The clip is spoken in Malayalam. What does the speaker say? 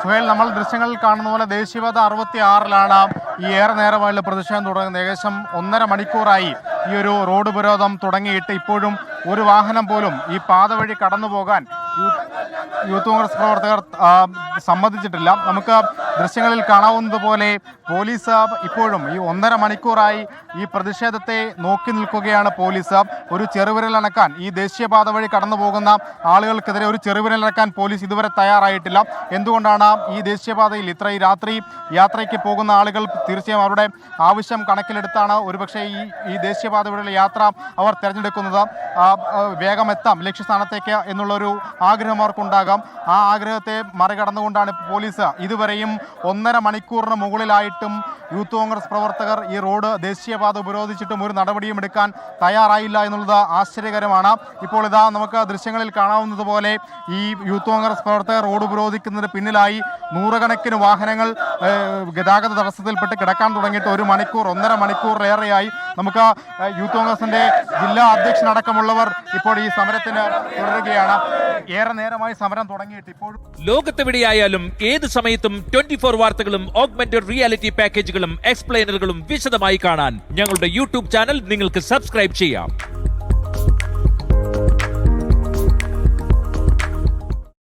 സുഹേൽ, നമ്മൾ ദൃശ്യങ്ങളിൽ കാണുന്ന പോലെ ദേശീയപാത 66-ലാണ് ഈ ഏറെ നേരമായുള്ള പ്രതിഷേധം തുടങ്ങുന്നത്. ഏകദേശം 1.5 മണിക്കൂറായി ഈ ഒരു റോഡ് ഉപരോധം തുടങ്ങിയിട്ട് ഇപ്പോഴും ഒരു വാഹനം പോലും ഈ പാത വഴി കടന്നു പോകാൻ യൂത്ത് കോൺഗ്രസ് പ്രവർത്തകർ സമ്മതിച്ചിട്ടില്ല. നമുക്ക് ദൃശ്യങ്ങളിൽ കാണാവുന്നത് പോലെ പോലീസ് ഇപ്പോഴും ഈ 1.5 മണിക്കൂറായി ഈ പ്രതിഷേധത്തെ നോക്കി നിൽക്കുകയാണ്. പോലീസ് ഒരു ചെറുവിരലനക്കാൻ, ഈ ദേശീയപാത വഴി കടന്നു പോകുന്ന ആളുകൾക്കെതിരെ ഒരു ചെറുവിരലനക്കാൻ പോലീസ് ഇതുവരെ തയ്യാറായിട്ടില്ല. എന്തുകൊണ്ടാണ് ഈ ദേശീയപാതയിൽ ഈ രാത്രി യാത്രയ്ക്ക് പോകുന്ന ആളുകൾ തീർച്ചയായും അവരുടെ ആവശ്യം കണക്കിലെടുത്താണ് ഒരുപക്ഷെ ഈ ദേശീയപാത വഴിയുള്ള യാത്ര അവർ തിരഞ്ഞെടുക്കുന്നത്. വേഗം എത്താം ലക്ഷ്യസ്ഥാനത്തേക്ക് എന്നുള്ളൊരു ആഗ്രഹം അവർക്കുണ്ടാകാം. ആ ആഗ്രഹത്തെ മറികടന്നുകൊണ്ടാണ് പോലീസ് ഇതുവരെയും 1.5 മണിക്കൂറിന് മുകളിലായിട്ടും യൂത്ത് കോൺഗ്രസ് പ്രവർത്തകർ ഈ റോഡ് ദേശീയപാത ഉപരോധിച്ചിട്ടും ഒരു നടപടിയും എടുക്കാൻ തയ്യാറായില്ല എന്നുള്ളത് ആശ്ചര്യകരമാണ്. ഇപ്പോൾ ഇതാ നമുക്ക് ദൃശ്യങ്ങളിൽ കാണാവുന്നത് പോലെ ഈ യൂത്ത് കോൺഗ്രസ് പ്രവർത്തകർ റോഡ് ഉപരോധിക്കുന്നതിന് പിന്നിലായി നൂറുകണക്കിന് വാഹനങ്ങൾ ഗതാഗത തടസ്സത്തിൽപ്പെട്ട് കിടക്കാൻ തുടങ്ങിയിട്ട് 1 മണിക്കൂർ 1.5 മണിക്കൂറിലേറെയായി. നമുക്ക് യൂത്ത് കോൺഗ്രസിന്റെ ജില്ലാ അധ്യക്ഷനടക്കമുള്ളവർ ഇപ്പോൾ ഈ സമരത്തിന് തുടരുകയാണ്. ഏറെ നേരമായി സമരം തുടങ്ങിയിട്ട് ഇപ്പോഴും ലോകത്തെവിടെയായാലും ഏത് സമയത്തും 24 വാർത്തകളും ഓഗ്മെന്റഡ് റിയാലിറ്റി പാക്കേജുകളും എക്സ്പ്ലെയിനറുകളും വിശദമായി കാണാൻ ഞങ്ങളുടെ യൂട്യൂബ് ചാനൽ നിങ്ങൾക്ക് സബ്സ്ക്രൈബ് ചെയ്യാം.